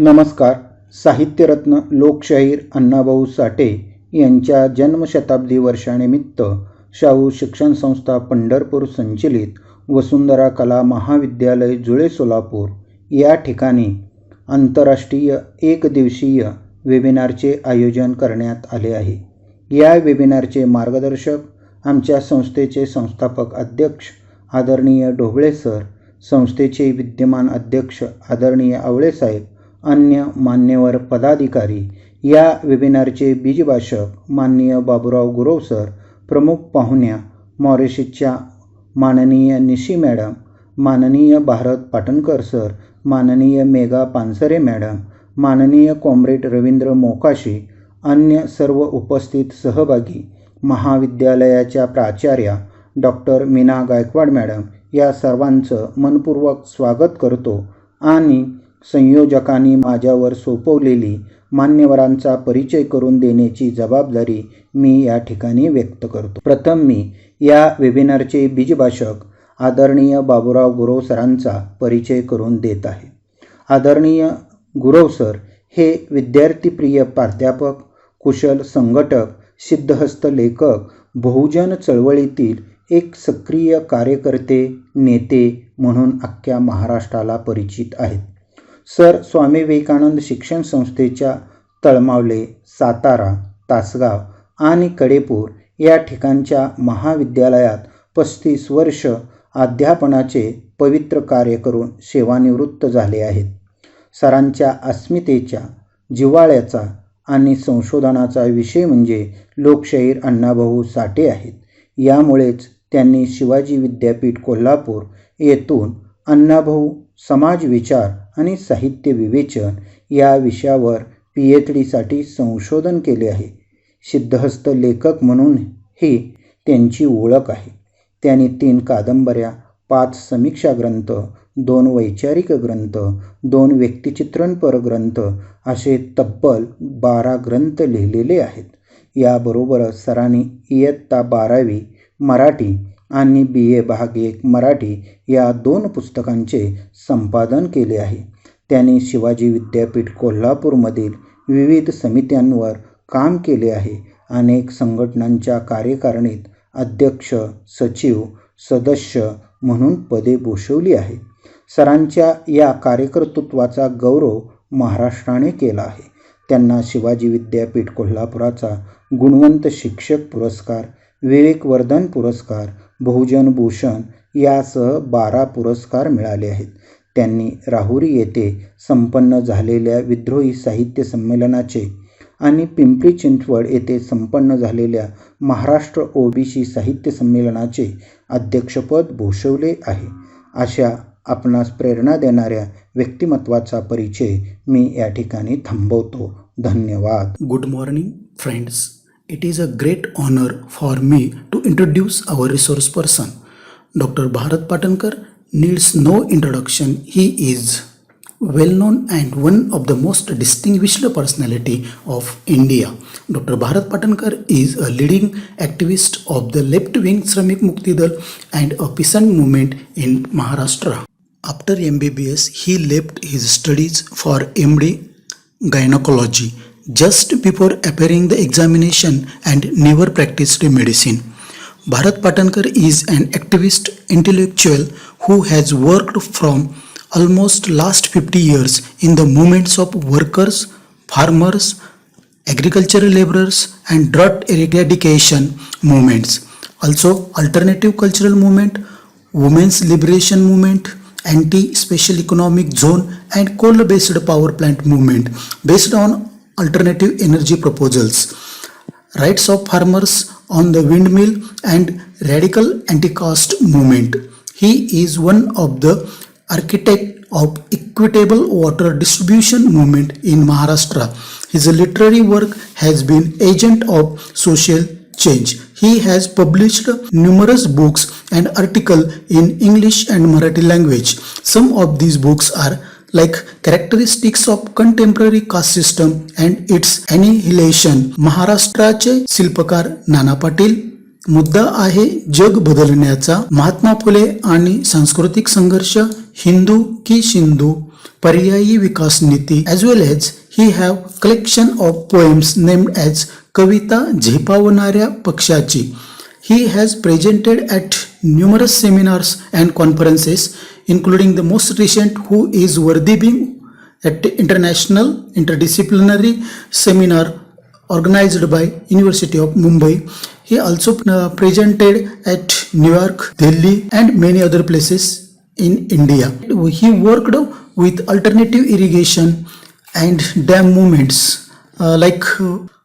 नमस्कार. साहित्यरत्न लोकशाहीर अण्णाभाऊ साठे यांच्या जन्मशताब्दी वर्षानिमित्त शाहू शिक्षण संस्था पंढरपूर संचलित वसुंधरा कला महाविद्यालय जुळे सोलापूर या ठिकाणी आंतरराष्ट्रीय एकदिवसीय वेबिनारचे आयोजन करण्यात आले आहे. या वेबिनारचे मार्गदर्शक आमच्या संस्थेचे संस्थापक अध्यक्ष आदरणीय ढोबळे सर, संस्थेचे विद्यमान अध्यक्ष आदरणीय आवळे साहेब, अन्य मान्यवर पदाधिकारी. या वेबिनारचे बीजभाषक माननीय बाबूराव गुरव सर, प्रमुख पाहुण्या मॉरिशसच्या माननीय निशी मॅडम, माननीय भारत पाटणकर सर, माननीय मेघा पानसरे मॅडम, माननीय कॉम्रेड रवींद्र मोकाशी, अन्य सर्व उपस्थित सहभागी, महाविद्यालयाच्या प्राचार्या डॉक्टर मीना गायकवाड मॅडम, या सर्वांचं मनपूर्वक स्वागत करतो आणि संयोजकांनी माझ्यावर सोपवलेली मान्यवरांचा परिचय करून देण्याची जबाबदारी मी या ठिकाणी व्यक्त करतो. प्रथम मी या वेबिनारचे बीजभाषक आदरणीय बाबूराव गुरव सरांचा परिचय करून देत आहे. आदरणीय गुरव सर हे विद्यार्थीप्रिय प्राध्यापक, कुशल संघटक, सिद्धहस्त लेखक, बहुजन चळवळीतील एक सक्रिय कार्यकर्ते, नेते म्हणून अख्ख्या महाराष्ट्राला परिचित आहेत. सर स्वामी विवेकानंद शिक्षण संस्थेच्या तळमावले, सातारा, तासगाव आणि कडेपूर या ठिकाणच्या महाविद्यालयात 35 वर्ष अध्यापनाचे पवित्र कार्य करून सेवानिवृत्त झाले आहेत. सरांच्या अस्मितेच्या, जिव्हाळ्याचा आणि संशोधनाचा विषय म्हणजे लोकशाहीर अण्णाभाऊ साठे आहेत. यामुळेच त्यांनी शिवाजी विद्यापीठ कोल्हापूर येथून अण्णाभाऊ समाज विचार आणि साहित्य विवेचन या विषयावर PhDसाठी संशोधन केले आहे. सिद्धहस्त लेखक म्हणून ही त्यांची ओळख आहे. त्यांनी 3 कादंबऱ्या, 5 समीक्षा ग्रंथ, 2 वैचारिक ग्रंथ, 2 व्यक्तिचित्रणपर ग्रंथ असे तब्बल 12 ग्रंथ लिहिलेले आहेत. याबरोबरच सरांनी इयत्ता 12वी मराठी आणि BA भाग 1 मराठी या 2 पुस्तकांचे संपादन केले आहे. त्यांनी शिवाजी विद्यापीठ कोल्हापूरमधील विविध समित्यांवर काम केले आहे. अनेक संघटनांच्या कार्यकारिणीत अध्यक्ष, सचिव, सदस्य म्हणून पदे भूषवली आहेत. सरांच्या या कार्यकर्तृत्वाचा गौरव महाराष्ट्राने केला आहे. त्यांना शिवाजी विद्यापीठ कोल्हापुराचा गुणवंत शिक्षक पुरस्कार, विवेकवर्धन पुरस्कार, बहुजन भूषण यासह 12 पुरस्कार मिळाले आहेत. त्यांनी राहुरी येथे संपन्न झालेल्या विद्रोही साहित्य संमेलनाचे आणि पिंपरी चिंचवड येथे संपन्न झालेल्या महाराष्ट्र OBC साहित्य संमेलनाचे अध्यक्षपद भूषवले आहे. अशा आपणास प्रेरणा देणाऱ्या व्यक्तिमत्वाचा परिचय मी या ठिकाणी थांबवतो. धन्यवाद. Good morning, friends. It is a great honor for me to introduce our resource person. Dr. Bharat Patankar needs no introduction. He is well known and one of the most distinguished personality of India. Dr. Bharat Patankar is a leading activist of the left-wing Shramik Mukti Dal and a peasant movement in Maharashtra. After MBBS, he left his studies for MD gynecology just before appearing the examination and never practiced medicine. Bharat Patankar is an activist intellectual who has worked from almost last 50 years in the movements of workers, farmers, agricultural laborers and drought eradication movements. Also alternative cultural movement, women's liberation movement, anti-special economic zone and coal-based power plant movement based on alternative energy proposals, rights of farmers on the windmill and radical anti-caste movement. He is one of the architect of equitable water distribution movement in Maharashtra. His literary work has been agent of social change. He has published numerous books and articles in English and Marathi language. Some of these books are like Characteristics of Contemporary Caste System and Its Annihilation, महाराष्ट्राचे शिल्पकार नाना पाटील, मुद्दा आहे जग बदलण्याचा, महात्मा फुले आणि सांस्कृतिक संघर्ष, हिंदू की Sindhu, Paryayi Vikas Niti, as well as he have collection of poems named as Kavita Jhepavanarya Pakshachi. He has presented at numerous seminars and conferences, including the most recent Who is Worthy Being at International Interdisciplinary Seminar organized by University of Mumbai. He also presented at New York, Delhi and many other places in India. He worked with alternative irrigation and dam movements like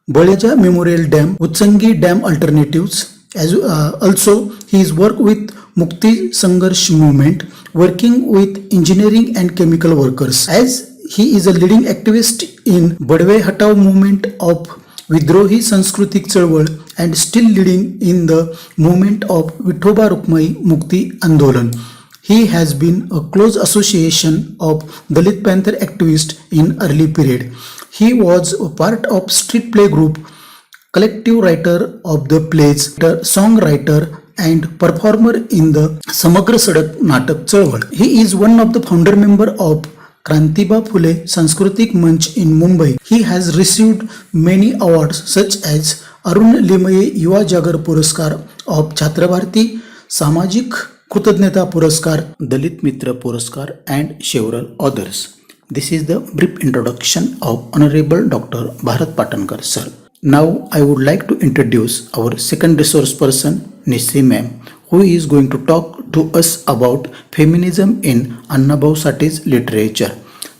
Balaja Memorial Dam, Utsangi Dam alternatives. As also his work with Mukti Sangharsh movement, working with engineering and chemical workers. As he is a leading activist in Badwe Hatao movement of Vidrohi Sanskritik Chalwal and still leading in the movement of Vithoba Rukmai Mukti Andolan. He has been a close association of Dalit Panther activist in early period. He was a part of street play group, collective writer of the plays, songwriter and performer in the Samagra Sadak Natak Chalwal. He is one of the founder member of Krantiba Phule Sanskritik Manch in Mumbai. He has received many awards such as Arun Limaye Yuva Jagar Puraskar of Chhatrabharti, Samajik Kritanyata Puraskar, Dalit Mitra Puraskar and several others. This is the brief introduction of Honorable Dr. Bharat Patankar sir. Now I would like to introduce our second resource person, Nissi ma'am, who is going to talk to us about feminism in Annabhau Sate's literature.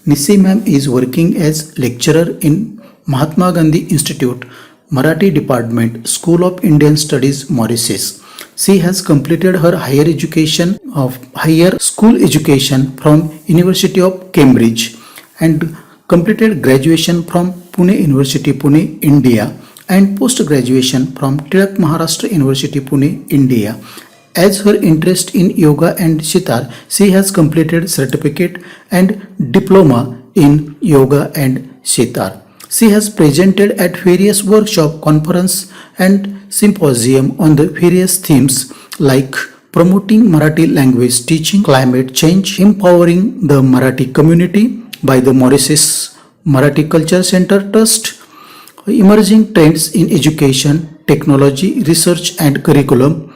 Nissi ma'am is working as lecturer in Mahatma Gandhi Institute, Marathi Department, School of Indian Studies, Mauritius. She has completed her higher school education from University of Cambridge and completed graduation from Pune University, Pune, India and post-graduation from Tilak Maharashtra University, Pune, India. As her interest in yoga and sitar, she has completed certificate and diploma in yoga and sitar. She has presented at various workshop, conference and symposium on the various themes like promoting Marathi language teaching, climate change, empowering the Marathi community by the Mauritius Marathi Culture Center Trust, emerging trends in education, technology, research and curriculum,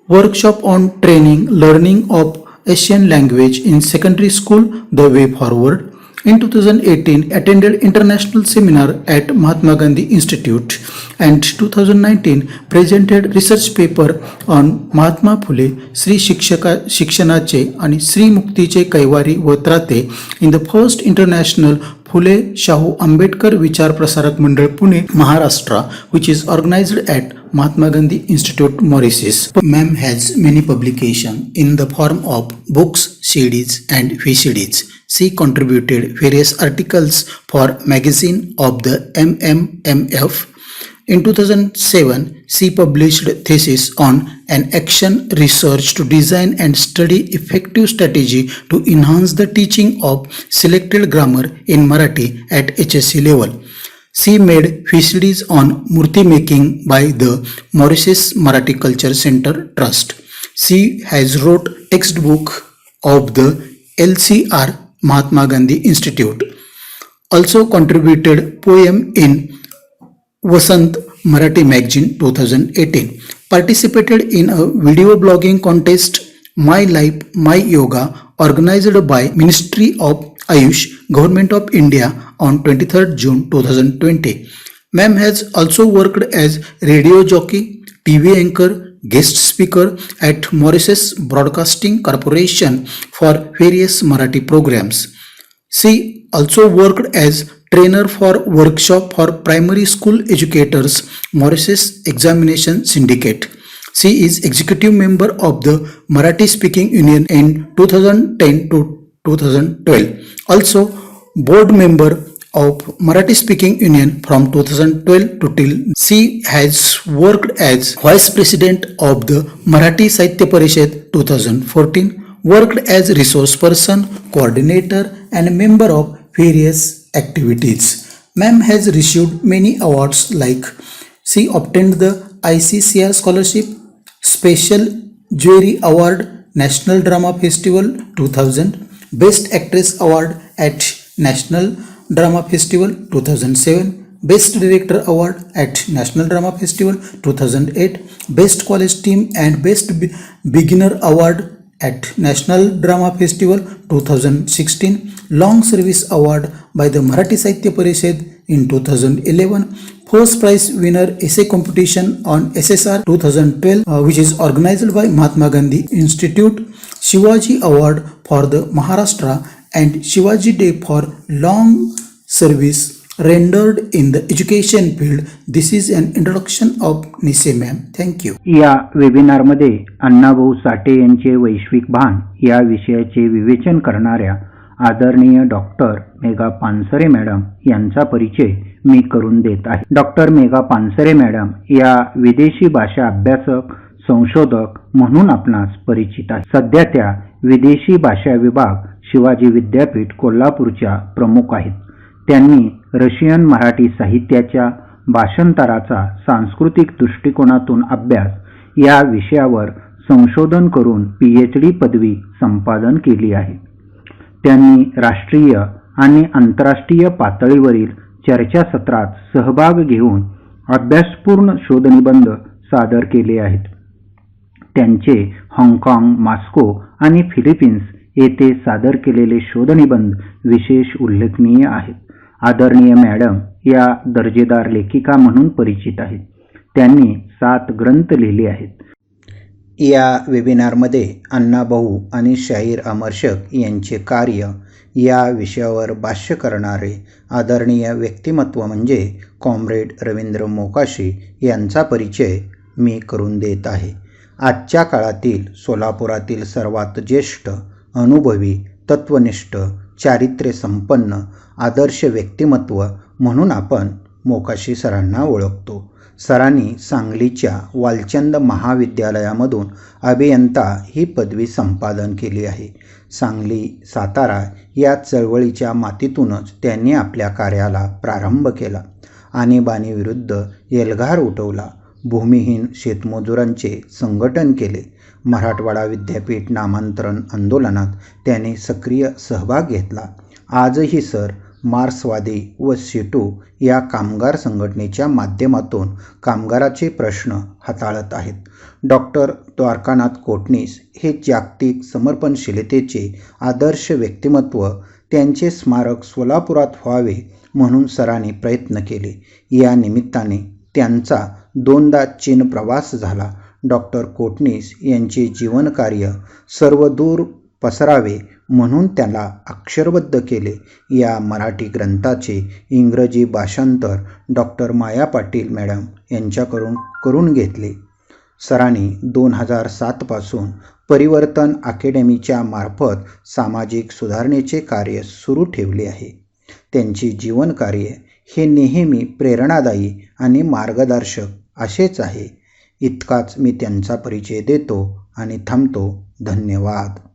workshop on training, learning of Asian language in secondary school, the way forward. In 2018, attended international seminar at Mahatma Gandhi Institute and 2019 presented research paper on Mahatma Phule, Sri Shikshanache and Sri Muktiche Kaiwari Vatrate in the first international Phule Shahu Ambedkar Vichar Prasarak Mandal Pune, Maharashtra, which is organized at Mahatma Gandhi Institute, Mauritius. Ma'am has many publications in the form of books, CDs and VCDs. She contributed various articles for magazine of the MMMF. In 2007, she published thesis on an action research to design and study effective strategy to enhance the teaching of selected grammar in Marathi at HSC level. She made VCDs on Murti making by the Mauritius Marathi Culture Center Trust. She has wrote textbook of the LCR Mahatma Gandhi Institute. Also contributed poem in Vasant Marathi Magazine 2018. Participated in a video blogging contest My Life, My Yoga organized by Ministry of Ayush, Government of India on 23rd June 2020. Ma'am has also worked as radio jockey, TV anchor, guest speaker at Mauritius Broadcasting Corporation for various Marathi programs. She also worked as trainer for workshop for primary school educators, Mauritius Examination Syndicate. She is executive member of the Marathi Speaking Union in 2010 to 2012. Also board member of Marathi Speaking Union from 2012 to till. She has worked as Vice President of the Marathi Sahitya Parishad 2014, worked as resource person, coordinator and member of various activities. Ma'am has received many awards like she obtained the ICCR Scholarship, Special Jury Award, National Drama Festival 2000, Best Actress Award at National Drama Festival 2007, Best Director Award at National Drama Festival 2008, Best College Team and Best Beginner Award at National Drama Festival 2016, Long Service Award by the Marathi Sahitya Parishad in 2011, First Prize Winner Essay Competition on SSR 2012, which is organized by Mahatma Gandhi Institute, Shivaji Award for the Maharashtra and Shivaji Day for Long Service rendered in the education field. This is an introduction of Nise ma'am. Thank you. या वेबिनारमध्ये अण्णाभाऊ साठे यांचे वैश्विक भान या विषयाचे विवेचन करणाऱ्या आदरणीय डॉक्टर मेघा पानसरे मॅडम यांचा परिचय मी करून देत आहे. डॉक्टर मेघा पानसरे मॅडम या विदेशी भाषा अभ्यासक संशोधक म्हणून आपणास परिचित आहे. सध्या त्या विदेशी भाषा विभाग शिवाजी विद्यापीठ कोल्हापूरच्या प्रमुख आहेत. त्यांनी रशियन मराठी साहित्याच्या भाषांतराचा सांस्कृतिक दृष्टिकोनातून अभ्यास या विषयावर संशोधन करून PhD पदवी संपादन केली आहे. त्यांनी राष्ट्रीय आणि आंतरराष्ट्रीय पातळीवरील चर्चासत्रात सहभाग घेऊन अभ्यासपूर्ण शोधनिबंध सादर केले आहेत. त्यांचे हाँगकाँग, मॉस्को आणि फिलिपिन्स येथे सादर केलेले शोधनिबंध विशेष उल्लेखनीय आहेत. आदरणीय मॅडम या दर्जेदार लेखिका म्हणून परिचित आहेत. त्यांनी 7 ग्रंथ लिहिले आहेत. या वेबिनारमध्ये अण्णाभाऊ आणि शाहीर अमर्शक यांचे कार्य या विषयावर भाष्य करणारे आदरणीय व्यक्तिमत्व म्हणजे कॉम्रेड रवींद्र मोकाशी यांचा परिचय मी करून देत आहे. आजच्या काळातील सोलापुरातील सर्वात ज्येष्ठ, अनुभवी, तत्वनिष्ठ, चारित्र्य संपन्न, आदर्श व्यक्तिमत्व म्हणून आपण मोकाशी सरांना ओळखतो. सरांनी सांगलीच्या वालचंद महाविद्यालयामधून अभियंता ही पदवी संपादन केली आहे. सांगली, सातारा या चळवळीच्या मातीतूनच त्यांनी आपल्या कार्याला प्रारंभ केला. आणीबाणीविरुद्ध एल्गार उठवला. भूमिहीन शेतमजुरांचे संघटन केले. मराठवाडा विद्यापीठ नामांतरण आंदोलनात त्यांनी सक्रिय सहभाग घेतला. आजही सर मार्क्सवादी व सीटू या कामगार संघटनेच्या माध्यमातून कामगाराचे प्रश्न हाताळत आहेत. डॉक्टर द्वारकानाथ कोटणीस हे जागतिक समर्पणशीलतेचे आदर्श व्यक्तिमत्व, त्यांचे स्मारक सोलापुरात व्हावे म्हणून सरांनी प्रयत्न केले. या निमित्ताने त्यांचा 2दा चीन प्रवास झाला. डॉक्टर कोटणीस यांचे जीवनकार्य सर्वदूर पसरावे म्हणून त्याला अक्षरबद्ध केले. या मराठी ग्रंथाचे इंग्रजी भाषांतर डॉक्टर माया पाटील मॅडम यांच्याकडून करून घेतले. सरांनी 2007 पासून परिवर्तन अकॅडमीच्या मार्फत सामाजिक सुधारणेचे कार्य सुरू ठेवले आहे. त्यांचे जीवनकार्य हे नेहमी प्रेरणादायी आणि मार्गदर्शक असेच आहे. इतकाच मी त्यांचा परिचय देतो आणि थांबतो. धन्यवाद.